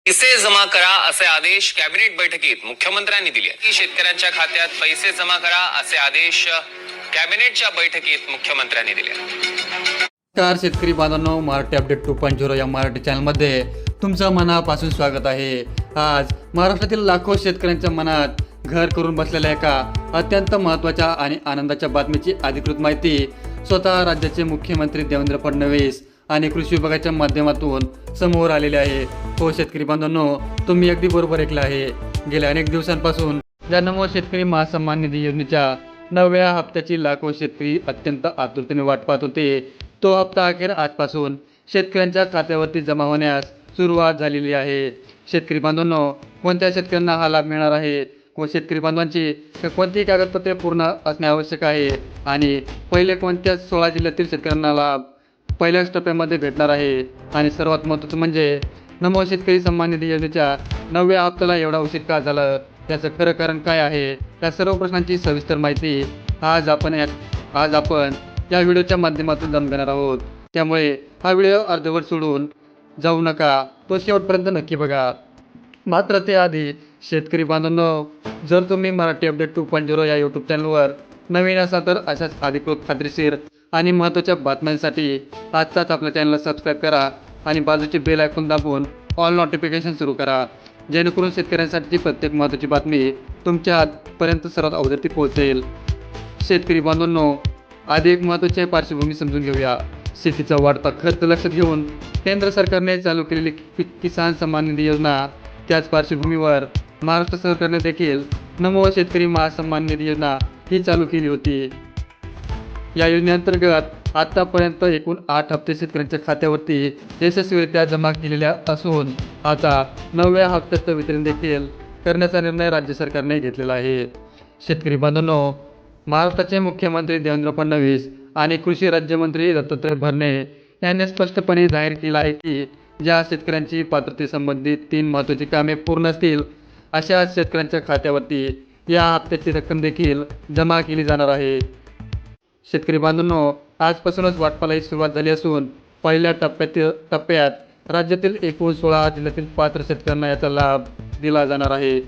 पैसे जमा करा असे आदेश कॅबिनेट बैठकीत मुख्यमंत्र्यांनी दिले. शेतकऱ्यांच्या खात्यात पैसे जमा करा असे आदेश कॅबिनेटच्या बैठकीत मुख्यमंत्र्यांनी दिले. नमस्कार शेतकरी बांधवांनो, मराठी अपडेट 2.0 या मराठी चॅनलमध्ये तुमचं मनापासून स्वागत आहे. आज महाराष्ट्रातील लाखो शेतकऱ्यांच्या मनात घर करून बसलेल्या एका अत्यंत महत्त्वाच्या आणि आनंदाच्या बातमीची अधिकृत माहिती स्वतः राज्याचे मुख्यमंत्री देवेंद्र फडणवीस आणि कृषी विभागाच्या माध्यमातून समोर आलेले आहे. हो शेतकरी बांधवांनो, तुम्ही अगदी बरोबर ऐकलं आहे. गेल्या अनेक दिवसांपासून ज्या नमो शेतकरी महासन्मान निधी योजनेच्या 9व्या हप्त्याची लाखो शेतकरी अत्यंत आतुरतेने वाट पाहत होते, तो हप्ता अखेर आजपासून शेतकऱ्यांच्या खात्यावरती जमा होण्यास सुरुवात झालेली आहे. शेतकरी बांधवांनो, कोणत्या शेतकऱ्यांना हा लाभ मिळणार आहे व शेतकरी बांधवांची कोणती कागदपत्रे पूर्ण असणे आवश्यक आहे आणि पहिले कोणत्या 16 जिल्ह्यातील शेतकऱ्यांना लाभ पहिल्याच टप्प्यामध्ये भेटणार आहे आणि सर्वात महत्त्वाचं म्हणजे नमो शेतकरी सन्मान निधी योजनेच्या 9व्या हप्त्याला एवढा उशीर का झाला, त्याचं खरं कारण काय आहे, त्या सर्व प्रश्नांची सविस्तर माहिती आज आपण या व्हिडिओच्या माध्यमातून जाणून घेणार आहोत. त्यामुळे हा व्हिडिओ अर्धवट सोडून जाऊ नका, तो शेवटपर्यंत नक्की बघा. मात्र त्याआधी शेतकरी बांधवांनो, जर तुम्ही मराठी अपडेट 2.0 या यूट्यूब चॅनलवर नवीन असाल तर अशाच अधिकृत खात्रीशीर आणि महत्त्वाच्या बातम्यांसाठी आत्ताच आपल्या चॅनलला सबस्क्राईब करा आणि बाजूचे बेल आयकॉन दाबून ऑल नोटिफिकेशन सुरू करा, जेणेकरून शेतकऱ्यांसाठी प्रत्येक महत्त्वाची बातमी तुमच्या आजपर्यंत सर्वात अगोदर ती पोहोचेल. शेतकरी बांधवांनो, आधी एक महत्त्वाची पार्श्वभूमी समजून घेऊया. शेतीचा वाढता खर्च लक्षात घेऊन केंद्र सरकारने चालू केलेली किसान सन्मान निधी योजना, त्याच पार्श्वभूमीवर महाराष्ट्र सरकारने देखील नमो शेतकरी महासन्मान निधी योजना ही चालू केली होती. या योजनेअंतर्गत आतापर्यंत एकूण 8 हप्ते शेतकऱ्यांच्या खात्यावरती यशस्वीरित्या जमा केलेल्या असून आता 9व्या हप्त्याचं वितरण देखील करण्याचा निर्णय राज्य सरकारने घेतलेला आहे. शेतकरी बांधवांनो, महाराष्ट्राचे मुख्यमंत्री देवेंद्र फडणवीस आणि कृषी राज्यमंत्री दत्तात्रय भरणे यांनी स्पष्टपणे जाहीर केलं आहे की ज्या शेतकऱ्यांची पात्रतेसंबंधित 3 महत्त्वाची कामे पूर्ण असतील अशा शेतकऱ्यांच्या खात्यावरती या हप्त्याची रक्कम देखील जमा केली जाणार आहे. शेतकरी बांधवांनो, आजपासूनच वाटपालाही सुरुवात झाली असून पहिल्या टप्प्यात राज्यातील एकूण 16 जिल्ह्यातील पात्र शेतकऱ्यांना याचा लाभ दिला जाणार आहे.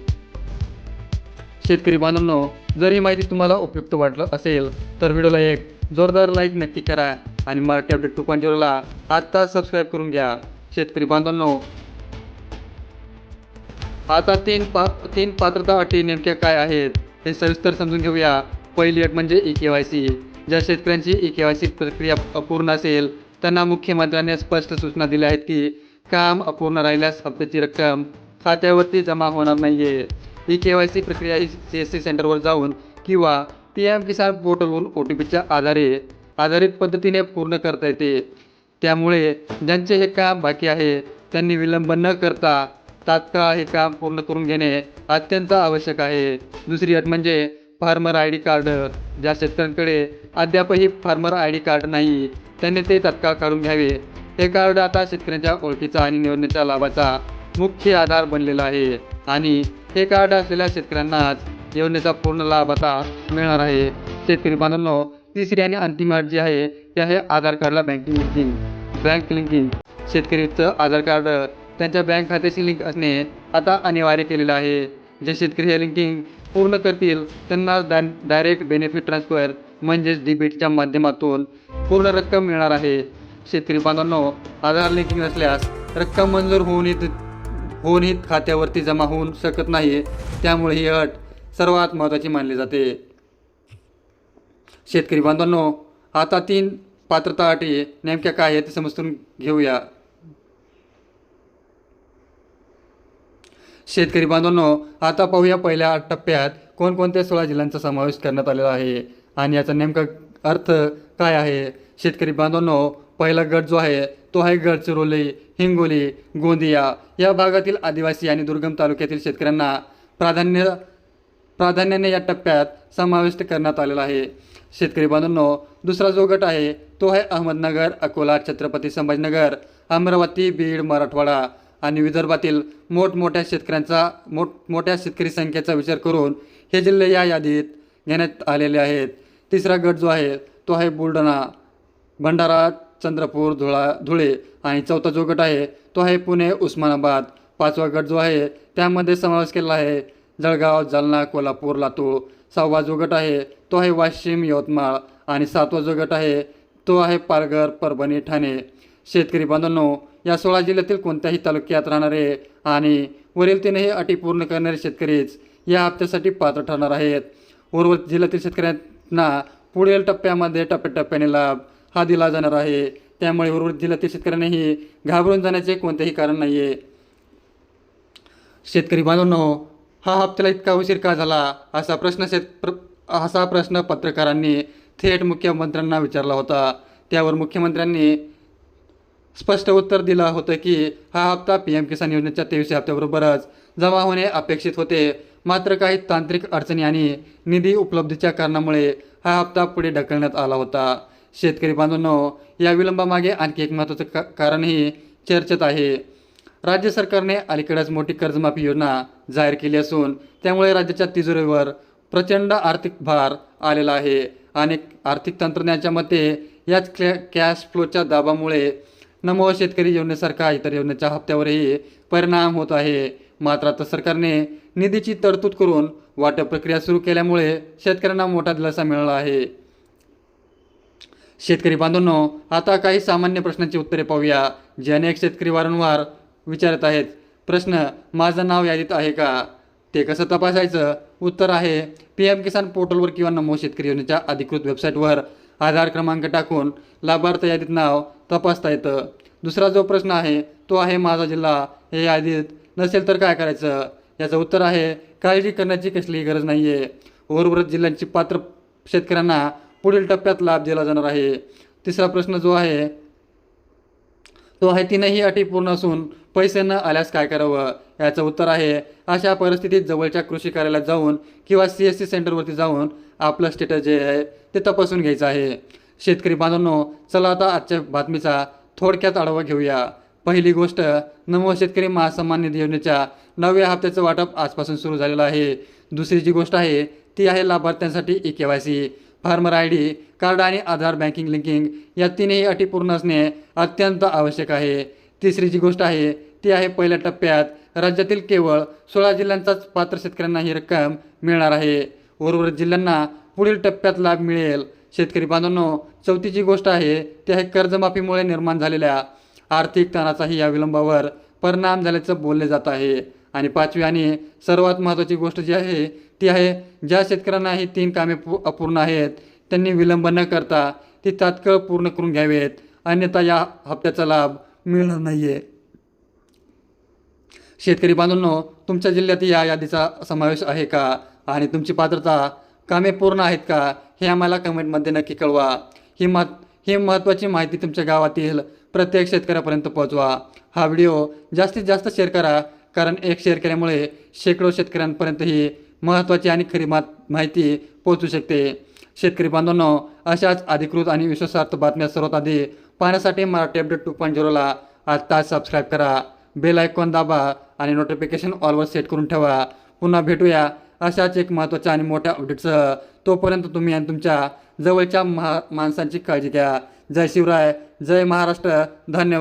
शेतकरी बांधवांनो, जर ही माहिती तुम्हाला उपयुक्त वाटलं असेल तर व्हिडिओला एक जोरदार लाईक नक्की करा आणि मराठी अपडेट 2.0ला आत्ता सबस्क्राईब करून घ्या. शेतकरी बांधवांनो, आता तीन पात्रता अटी नेमक्या काय आहेत हे सविस्तर समजून घेऊया. पहिली अट म्हणजे EKYC. ज्या शेतकऱ्यांची EKYC प्रक्रिया अपूर्ण असेल त्यांना मुख्यमंत्र्यांनी स्पष्ट सूचना दिल्या आहेत की काम अपूर्ण राहिल्यास हप्त्याची रक्कम खात्यावरती जमा होणार नाही आहे. EKYC प्रक्रिया ही CSC सेंटरवर जाऊन किंवा PM किसान पोर्टलवरून OTPच्या आधारित पद्धतीने पूर्ण करता येते. त्यामुळे ज्यांचे हे काम बाकी आहे त्यांनी विलंब न करता तात्काळ हे काम पूर्ण करून घेणे अत्यंत आवश्यक आहे. दुसरी अट म्हणजे फार्मर ID कार्ड. ज्या शेतकऱ्यांकडे अद्यापही फार्मर ID कार्ड नाही त्यांनी ते तात्काळ काढून घ्यावे. हे कार्ड आता शेतकऱ्यांच्या ओळखीचा आणि निवडणुकीच्या लाभाचा मुख्य आधार बनलेला आहे आणि हे कार्ड असलेल्या शेतकऱ्यांनाच योजनेचा पूर्ण लाभ आता मिळणार आहे. शेतकरी बांधवांनो, तिसरी आणि अंतिम अट जी आहे ती आहे आधार कार्डला बँक लिंकिंग. शेतकरीचं आधार कार्ड त्यांच्या बँक खात्याशी लिंक असणे आता अनिवार्य केलेलं आहे. जे शेतकरी हे लिंकिंग पूर्ण करतील त्यांना डायरेक्ट बेनिफिट ट्रान्सफर म्हणजेच DBTच्या माध्यमातून पूर्ण रक्कम मिळणार आहे. शेतकरी बांधवांनो, आधार लिंकिंग नसल्यास रक्कम मंजूर होऊनही खात्यावरती जमा होऊ शकत नाही. त्यामुळे ही अट सर्वात महत्त्वाची मानली जाते. शेतकरी बांधवांनो, आता 3 पात्रता अटी नेमक्या काय आहेत ते समजून घेऊया. शेतकरी बांधवांनो, आता पाहूया पहिल्या टप्प्यात कोणकोणत्या 16 जिल्ह्यांचा समावेश करण्यात आलेला आहे आणि याचा नेमका अर्थ काय आहे. शेतकरी बांधवांनो, पहिला गट जो आहे तो आहे गडचिरोली, हिंगोली, गोंदिया या भागातील आदिवासी आणि दुर्गम तालुक्यातील शेतकऱ्यांना प्राधान्याने या टप्प्यात समाविष्ट करण्यात आलेला आहे. शेतकरी बांधवांनो, दुसरा जो गट आहे तो आहे अहमदनगर, अकोला, छत्रपती संभाजीनगर, अमरावती, बीड, मराठवाडा आणि विदर्भातील मोठमोठ्या शेतकरी संख्येचा विचार करून हे जिल्हे या यादीत घेण्यात आलेले आहेत. तिसरा गट जो आहे तो आहे बुलढाणा, भंडारा, चंद्रपूर, धुळे आणि चौथा जो गट आहे तो आहे पुणे, उस्मानाबाद, 5वा गट जो आहे त्यामध्ये समावेश केला आहे जळगाव, जालना, कोल्हापूर, लातूर. 6वा जो गट आहे तो आहे वाशिम, यवतमाळ आणि 7वा जो गट आहे तो आहे पालघर, परभणी, ठाणे. शेतकरी बांधवांनो, या 16 जिल्ह्यातील कोणत्याही तालुक्यात राहणारे आणि वरील 3ही अटी पूर्ण करणारे शेतकरीच या हप्त्यासाठी पात्र ठरणार आहेत. उर्वरित जिल्ह्यातील शेतकऱ्यांना पुढील टप्प्यामध्ये टप्प्याटप्प्याने लाभ हा दिला जाणार आहे. त्यामुळे उर्वरित जिल्ह्यातील शेतकऱ्यांनाही घाबरून जाण्याचे कोणतेही कारण नाही आहे. शेतकरी बांधवांनो, हा हप्त्याला इतका उशीर का झाला असा प्रश्न पत्रकारांनी थेट मुख्यमंत्र्यांना विचारला होता. त्यावर मुख्यमंत्र्यांनी स्पष्ट उत्तर दिलं होतं की हा हप्ता PM किसान योजनेच्या 23 हप्त्याबरोबरच जमा होणे अपेक्षित होते. मात्र काही तांत्रिक अडचणी आणि निधी उपलब्धीच्या कारणामुळे हा हप्ता पुढे ढकलण्यात आला होता. शेतकरी बांधवांनो, या विलंबामागे आणखी एक महत्त्वाचं कारणही चर्चेत आहे. राज्य सरकारने अलीकडेच मोठी कर्जमाफी योजना जाहीर केली असून त्यामुळे राज्याच्या तिजोरीवर प्रचंड आर्थिक भार आलेला आहे. अनेक आर्थिक तंत्रज्ञांच्या मते याच कॅश फ्लोच्या दाबामुळे नमो शेतकरी योजनेसारखा इतर योजनेच्या हप्त्यावरही परिणाम होत आहे. मात्र आता सरकारने निधीची तरतूद करून वाटप प्रक्रिया सुरू केल्यामुळे शेतकऱ्यांना मोठा दिलासा मिळाला आहे. शेतकरी बांधवांनो, आता काही सामान्य प्रश्नांची उत्तरे पाहूया जे अनेक शेतकरी वारंवार विचारत आहेत. प्रश्न: माझं नाव यादीत आहे का? ते कसं तपासायचं? उत्तर आहे PM किसान पोर्टलवर किंवा नमो शेतकरी योजनेच्या अधिकृत वेबसाईटवर आधार क्रमांक टाकून लाभार्थी यादीत नाव तपासता येतं. दुसरा जो प्रश्न आहे तो आहे माझा जिल्हा हे यादीत नसेल तर काय करायचं? याचं उत्तर आहे काळजी करण्याची कसलीही गरज नाही आहे. उर्वरित जिल्ह्यांची पात्र शेतकऱ्यांना पुढील टप्प्यात लाभ दिला जाणार आहे. तिसरा प्रश्न जो आहे तो आहे 3ही अटी पूर्ण असून पैसे न आल्यास काय करावं? याचं उत्तर आहे अशा परिस्थितीत जवळच्या कृषी कार्यालयात जाऊन किंवा CSC सेंटरवरती जाऊन आपलं स्टेटस जे आहे ते तपासून घ्यायचं आहे. शेतकरी बांधवांनो, चला आता आजच्या बातमीचा थोडक्यात आढावा घेऊया. पहिली गोष्ट, नमो शेतकरी महासन्मान निधी योजनेच्या 9व्या हप्त्याचं वाटप आजपासून सुरू झालेलं आहे. दुसरी जी गोष्ट आहे ती आहे लाभार्थ्यांसाठी eKYC, फार्मर ID कार्ड आणि आधार बँकिंग लिंकिंग या 3ही अटी पूर्ण असणे अत्यंत आवश्यक आहे. तिसरी जी गोष्ट आहे ती आहे पहिल्या टप्प्यात राज्यातील केवळ 16 जिल्ह्यांचाच पात्र शेतकऱ्यांना ही रक्कम मिळणार आहे. उर्वरित जिल्ह्यांना पुढील टप्प्यात लाभ मिळेल. शेतकरी बांधवांनो, चौथी जी गोष्ट आहे ती आहे कर्जमाफीमुळे निर्माण झालेल्या आर्थिक ताणाचाही या विलंबावर परिणाम झाल्याचं बोलले जात आहे. आणि पाचवी आणि सर्वात महत्त्वाची गोष्ट जी आहे ती आहे ज्या शेतकऱ्यांना ही 3 कामे अपूर्ण आहेत त्यांनी विलंब न करता ती तात्काळ पूर्ण करून घ्यावेत, अन्यथा या हप्त्याचा लाभ मिळणार नाही आहे. शेतकरी बांधवांनो, तुमच्या जिल्ह्यात या यादीचा समावेश आहे का आणि तुमची पात्रता कामे पूर्ण आहेत का हे आम्हाला कमेंटमध्ये नक्की कळवा. ही महत्त्वाची माहिती तुमच्या गावातील प्रत्येक शेतकऱ्यापर्यंत पोहोचवा. हा व्हिडिओ जास्तीत जास्त शेअर करा, कारण एक शेअर केल्यामुळे शेकडो शेतकऱ्यांपर्यंत ही महत्त्वाची आणि खरी माहिती पोहोचू शकते. शेतकरी बांधवांनो, अशाच अधिकृत आणि विश्वासार्ह बातम्या सर्वात आधी पाहण्यासाठी मराठी अपडेट 2.0ला आत्ताच सबस्क्राईब करा, बेल आयकॉन दाबा आणि नोटिफिकेशन ऑलवर सेट करून ठेवा. पुन्हा भेटूया अशाच एक महत्त्वाच्या आणि मोठ्या अपडेटसह. तोपर्यंत तुम्ही आणि तुमच्या जवळच्या माणसांची काळजी घ्या. जय शिवराय, जय महाराष्ट्र, धन्यवाद.